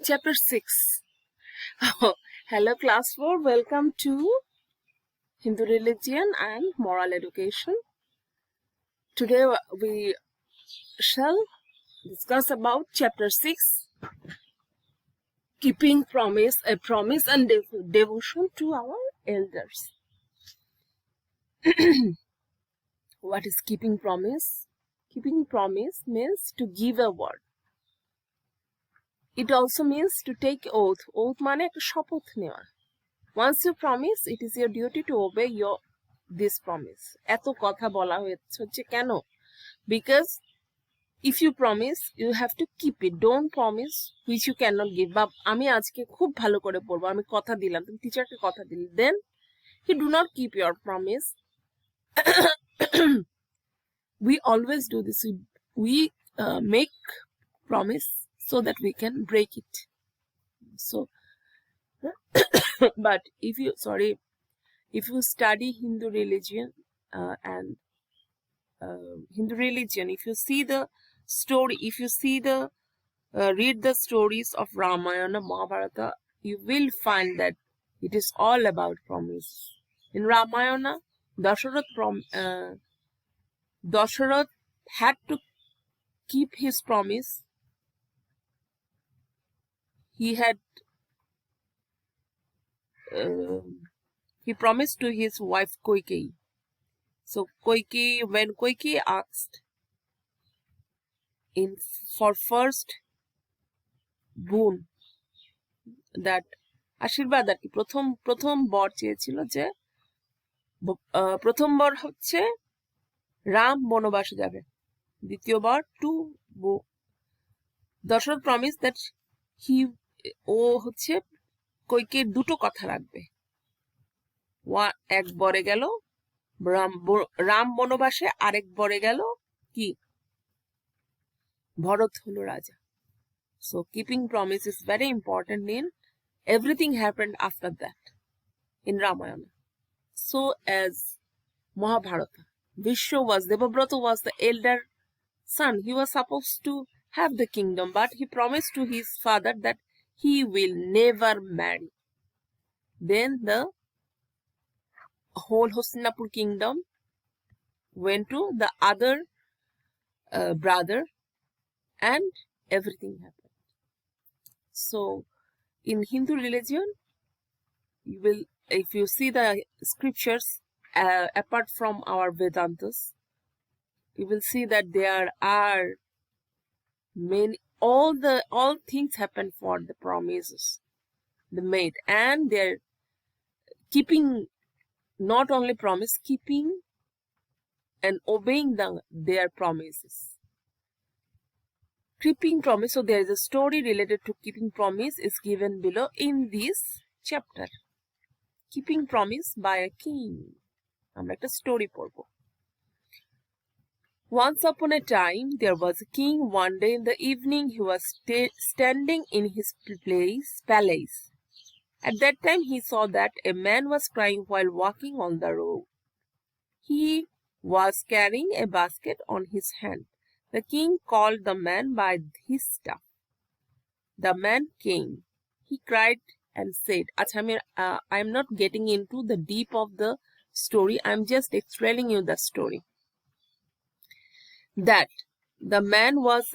Chapter 6. Hello class 4, welcome to Hindu religion and moral education. Today we shall discuss about chapter 6, keeping promise, a promise and devotion to our elders. What is keeping promise? Keeping promise means to give a word. It also means to take oath. Oath মানে একটা শপথ নেওয়া. Once you promise, it is your duty to obey this promise. এত কথা বলা হচ্ছে কেন? Because if you promise, you have to keep it. Don't promise which you cannot give. বা আমি আজকে খুব ভালো করে পড়বো, আমি কথা দিলাম, তুমি টিচারকে কথা দিলে, then you do not keep your promise. We always do this. We make promise so that we can break it. So but if you study Hindu religion if you see the story, if you see the read the stories of Ramayana, Mahabharata, you will find that it is all about promise. In Ramayana, Dasharath had to keep his promise. He promised to his wife Koikeyi. So when Koikeyi asked for first boon, that আশীর্বাদ আর কি, প্রথম বর চেয়েছিল যে প্রথম বর হচ্ছে রাম বনবাসে যাবে, দ্বিতীয় বর দশরথ প্রমিস দ্যাট ও হচ্ছে কৈকেয়ীর দুটো কথা রাখবে। এক বরে গেল রাম বনবাসে, আরেক বরে গেল কি ভরত হলো রাজা। So keeping promise is very important in everything happened after that in Ramayana. So as Mahabharata, Devabrata was the elder son. He was supposed to have the kingdom, but he promised to his father that he will never marry. Then the whole Hastinapur kingdom went to the other brother and everything happened. So in Hindu religion, if you see the scriptures apart from our Vedantas, you will see that there are many, all things happen for the promises they made, and they're keeping, not only promise, keeping and obeying their promises. Keeping promise, so there is a story related to keeping promise is given below in this chapter. Keeping promise by a king. আমরা একটা story পড়বো. Once upon a time, there was a king. One day in the evening, he was standing in his palace. At that time, he saw that a man was crying while walking on the road. He was carrying a basket on his hand. The king called the man by his staff. The man came. He cried and said, I am not getting into the deep of the story. I am just explaining you the story. That the man was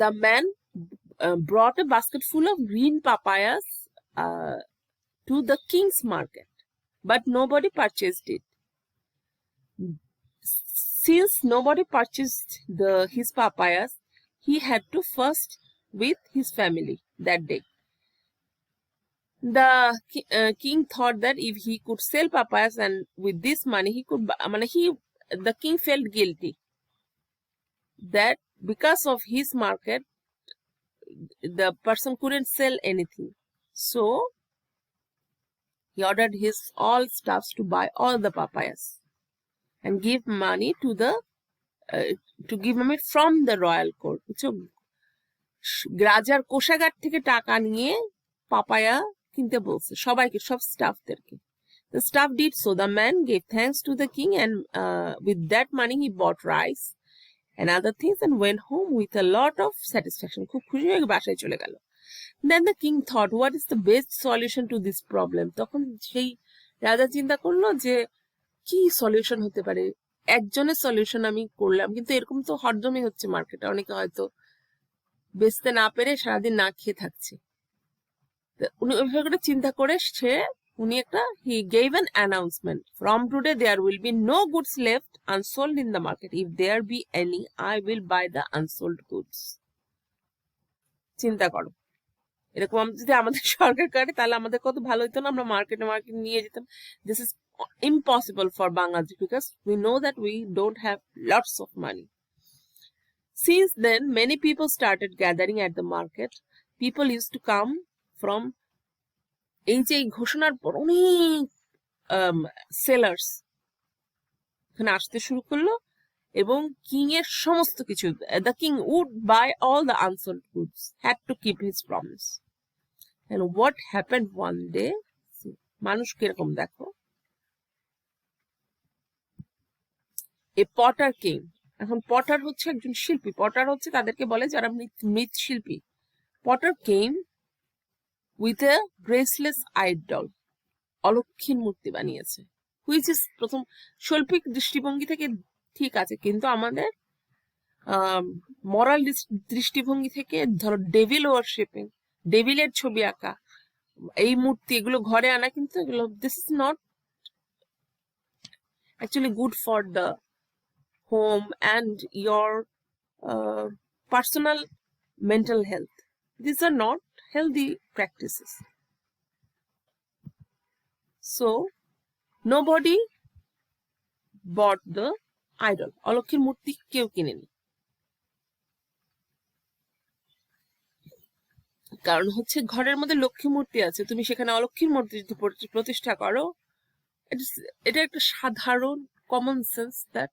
the man brought a basket full of green papayas to the king's market, but nobody purchased it. Since nobody purchased his papayas, he had to fast with his family that day. The king thought that if he could sell papayas and with this money he could the king felt guilty that because of his market the person couldn't sell anything. So he ordered his all staffs to buy all the papayas and give money from the royal court. রাজার কোষাগার থেকে টাকা নিয়ে papaya কিনতে বলছে সবাইকে, সব স্টাফদেরকে। The staff did so. The man gave thanks to the king, and with that money he bought rice and other things and went home with a lot of satisfaction. খুব খুশি হয়ে বাসায় চলে গেল. Then the king thought, what is the best solution to this problem? তখন সেই রাজা চিন্তা করলো যে কি সলিউশন হতে পারে, একজনের সলিউশন আমি করলাম, কিন্তু এরকম তো হরদমই হচ্ছে মার্কেটে, অনেকে হয়তো বেচতে না পেরে সারাদিন না খেয়ে থাকছে। উনি ওইভাবে করে চিন্তা করে উনি একটা he gave an announcement, from today there will be no goods left unsold in the market. If there be any, I will buy the unsold goods. চিন্তা করো, এরকম যদি আমাদের সরকার করে তাহলে আমাদের কত ভালো হতো না, আমরা মার্কেট নিয়ে যেতাম। This is impossible for Bangladesh because we know that we don't have lots of money. Since then, many people started gathering at the market. People used to come from এই যে ঘোষণার পর অনেক সেলার্স এখানে আসতে শুরু করলো এবং কিং এর সমস্ত কিছু, the king would buy all the unsold goods, had to keep his promise. And what happened one day, মানুষ কিরকম দেখো, a potter came. এখন পটার হচ্ছে একজন শিল্পী, পটার হচ্ছে তাদেরকে বলে যারা মৃৎশিল্পী। Potter came with a graceless idol, অলক্ষীর মূর্তি বানিয়েছে, which is প্রথম শৈল্পিক দৃষ্টিভঙ্গি থেকে ঠিক আছে, কিন্তু আমাদের মরাল দৃষ্টিভঙ্গি থেকে ধরো ডেভিল ওয়ার্শিপিং, ডেভিলের ছবি আঁকা, এই মূর্তি এগুলো ঘরে আনা, কিন্তু এগুলো this is not actually good for the home and your personal mental health. This are not healthy practices. So nobody bought the idol. অলক্ষীর মূর্তি কেউ কিনেনি, কারণ হচ্ছে ঘরের মধ্যে লক্ষ্মী মূর্তি আছে, তুমি সেখানে অলক্ষীর মূর্তি যদি প্রতিষ্ঠা করো, এটা একটা সাধারণ common sense that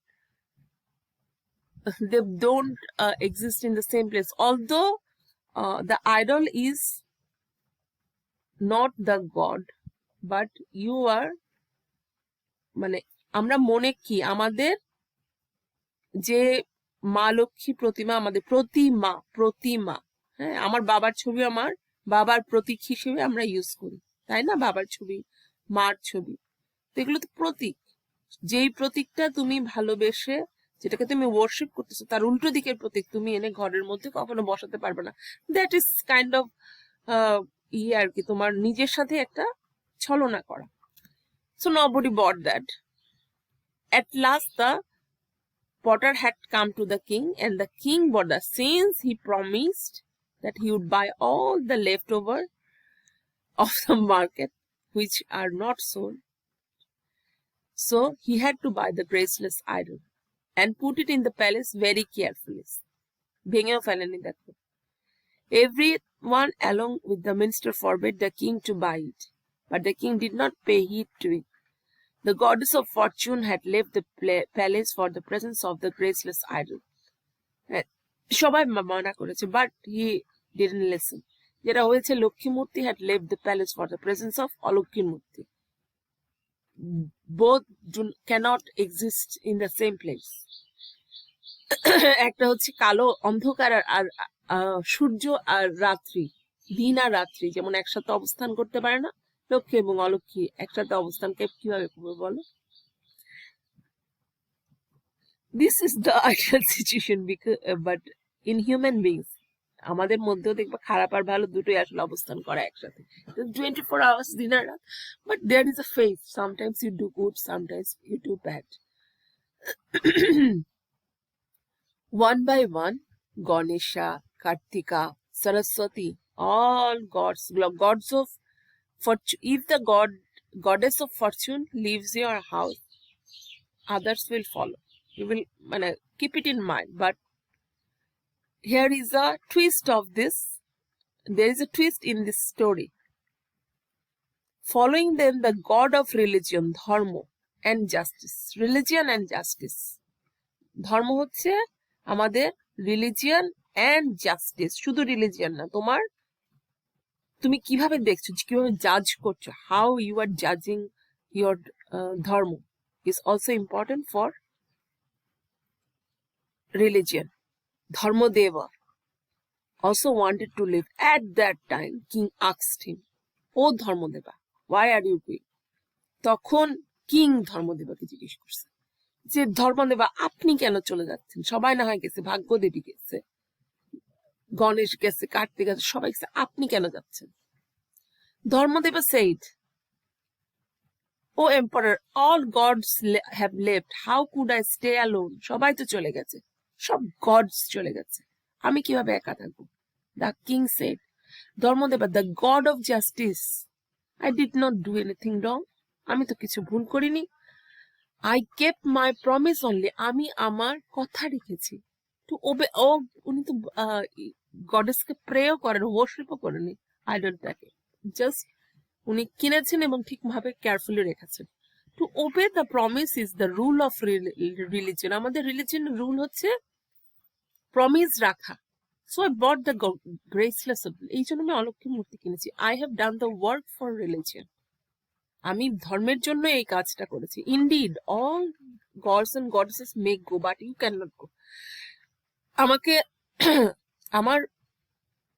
they don't exist in the same place. Although the idol is not the god, but you are, মানে আমরা মনে কি আমাদের যে মা লক্ষ্মী প্রতিমা, আমাদের প্রতিমা, হ্যাঁ, আমার বাবার ছবি আমার বাবার প্রতীক হিসেবে আমরা ইউজ করি, তাই না? বাবার ছবি, মার ছবি, তো এগুলো তো প্রতীক। যেই প্রতীকটা তুমি ভালোবেসে, যেটাকে তুমি ওয়ার্শিপ করতেছো, তার উল্টো দিকের প্রতীক তুমি এনে ঘরের মধ্যে কখনো বসাতে পারবে না। দ্যাট ইজ কাইন্ড অফ আর কি, তোমার নিজের সাথে একটা ছলনা করা। So nobody bought that. At last the potter had come to the king, and the king bought the, since he promised that he would buy all the leftover of the market which are not sold. So he had to buy the graceless idol and put it in the palace very carefully. ভেঙেও ফেলেনি দেখো। Everyone along with the minister forbade the king to buy it, but the king did not pay heed to it. The goddess of fortune had left the palace for the presence of the graceless idol. সবাই মানা করেছে, but he didn't listen. যেটা হয়েছে, লক্ষ্মী মূর্তি had left the palace for the presence of অলক্ষীর মূর্তি. Both cannot exist in the same place. একটা হচ্ছে কালো অন্ধকার আর সূর্য আর রাত্রি, দিন আর রাত্রি যেমন একসাথে অবস্থান করতে পারে না, লক্ষ্মী এবং অলক্ষ্মী একসাথে অবস্থান কিভাবে করবে বলো? This is the ideal situation, but in human beings, আমাদের মধ্যেও দেখবা খারাপ আর ভালো দুটোই আসলে অবস্থান করে একসাথে, 24 hours দিন আর রাত, but there is a phase, sometimes you do good, sometimes you do bad. One by one, Ganesha, Kartika, Saraswati, all gods of fortune. If the goddess of fortune leaves your house, others will follow. You will keep it in mind. But here is a twist of this. There is a twist in this story. Following them, the god of religion, dharma, and justice. Religion and justice. Dharma হচ্ছে আমাদের religion and justice, শুধু religion না, তুমি কিভাবে দেখছো, কিভাবে জাজ করছো, হাউ ইউ আর জাজিং your dharma is also important for religion. Dharmadeva also wanted to live. At that time, king asked him, "O Dharmadeva, why are you going?" তখন কিং ধর্মদেবাকে জিজ্ঞেস করছে যে, ধর্মদেবা আপনি কেন চলে যাচ্ছেন? সবাই না হয় গেছে, ভাগ্যদেবী গেছে, গণেশ গেছে, কার্তিক গেছে, সবাই গেছে, আপনি কেন যাচ্ছেন? ধর্মদেবা said, "O emperor, all gods have left. How could I stay alone?" সবাই তো চলে গেছে, সব গডস চলে গেছে, আমি কিভাবে একা থাকবো? The king said, ধর্মদেবা, the god of justice, I did not do anything wrong. আমি তো কিছু ভুল করিনি। I kept my promise only. আমি আমার কথা রেখেছি। To obey. ও উনি তো গডেসকে প্রেও করেন, ওয়ার্শিপও করেনি, আইডলটাকে। জাস্ট উনি কিনেছেন এবং ঠিকভাবে কেয়ারফুলি রেখেছেন। To obey the promise is the rule of religion. আমাদের রিলিজিয়নের রুল হচ্ছে প্রমিস রাখা। So I bought the graceless. এই জন্য আমি অলক্ষী মূর্তি কিনেছি। I have done the work for religion. আমি ধর্মের জন্য এই কাজটা করেছি। Indeed, all gods and goddesses may go, but you cannot go. আমাকে আমার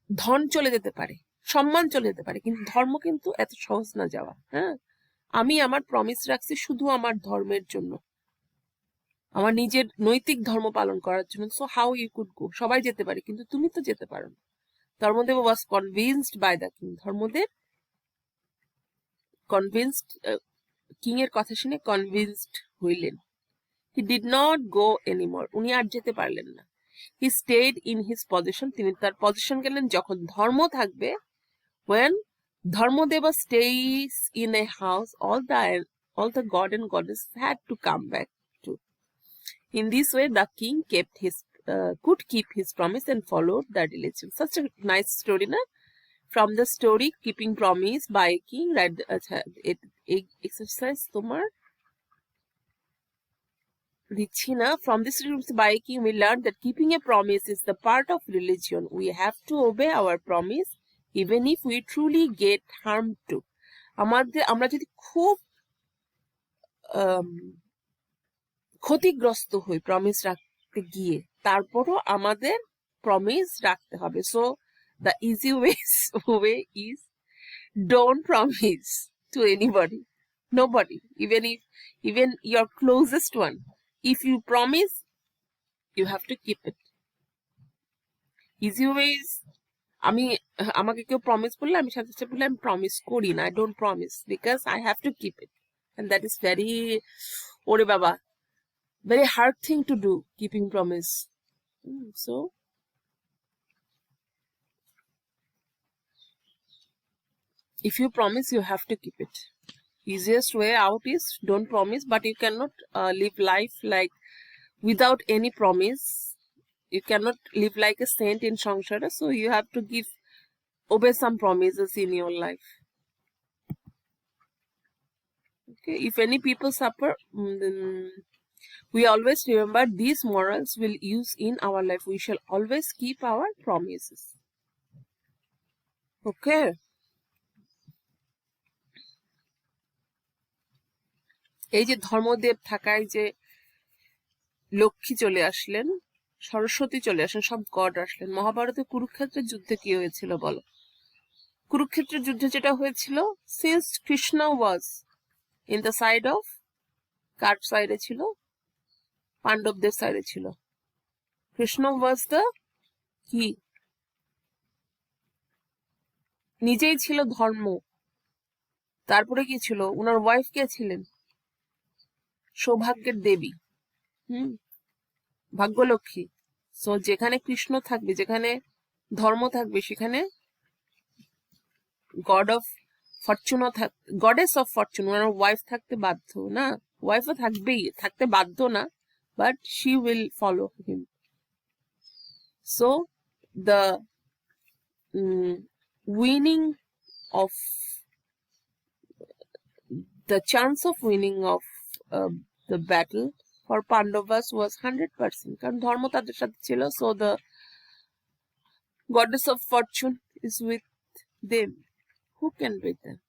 ধন চলে যেতে পারে, সম্মান চলে যেতে পারে, কিন্তু ধর্ম কিন্তু এত সহজ না যাওয়া। হ্যাঁ, আমি আমার প্রমিস রাখছি শুধু আমার ধর্মের জন্য, আমার নিজের নৈতিক ধর্ম পালন করার জন্য। So how you could go? সবাই যেতে পারে, কিন্তু তুমি তো যেতে পারো না। Dharmadev was convinced by the king. Dharmadev convinced, king এর কথা শুনে কনভিন্সড হইলেন। He did not go anymore. উনি আর যেতে পারলেন না। He stayed in his position. তিনি তার পজিশন গেলেন। যখন ধর্ম থাকবে, when Dharmadeva stays in a house, all the god and goddess had to come back to. In this way, the king could keep his promise and followed the religion. Such a nice story, na? From the story, keeping promise by a king, right? Exercise tomar দিচ্ছি না। From this by a king, we learned that keeping a promise is the part of religion. We have to obey our promise, even if we truly get harmed to. আমরা যদি খুব ক্ষতিগ্রস্ত হই promise রাখতে গিয়ে, তারপরও আমাদের প্রমিস রাখতে হবে। So the easy way is don't promise to anybody, nobody, even your closest one. If you promise, you have to keep it. Easy ways, আমাকে কেউ প্রমিস করলে আমি সাথে সাথে বলে আমি প্রমিস করি না, I don't promise, because I have to keep it, and that is very, ওরে বাবা, very hard thing to do, keeping promise. So if you promise, you have to keep it. Easiest way out is don't promise, but you cannot live life like without any promise. You cannot live like a saint in Samsara, so you have to obey some promises in your life. Okay, if any people suffer, then we always remember these morals will use in our life. We shall always keep our promises. Okay. এই যে ধর্মদেব থাকায় যে লক্ষ্মী চলে আসলেন, সরস্বতী চলে আসলেন, সব god আসলেন। মহাভারতে কুরুক্ষেত্রের যুদ্ধে কি হয়েছিল বলো? কুরুক্ষেত্রের যুদ্ধে যেটা হয়েছিল, since Krishna was in the side of, কার সাইডে ছিল? পাণ্ডবদের সাইডে ছিল। কৃষ্ণ ওয়াজ দ্য কি, নিজেই ছিল ধর্ম। তারপরে কি ছিল? উনার ওয়াইফ কে ছিলেন? সৌভাগ্যের দেবী, ভাগ্যলক্ষ্মী। সো যেখানে কৃষ্ণ থাকবে, যেখানে ধর্ম থাকবে, সেখানে goddess of Fortune, owner wife থাকতে বাধ্য না, ওয়াইফও থাকতে বাধ্য না, but she will follow him. So the winning of the chance of winning of the battle for Pandavas was 100%, কারণ ধর্ম তাদের সাথে ছিল। So the goddess of fortune is with them. Who can beat them?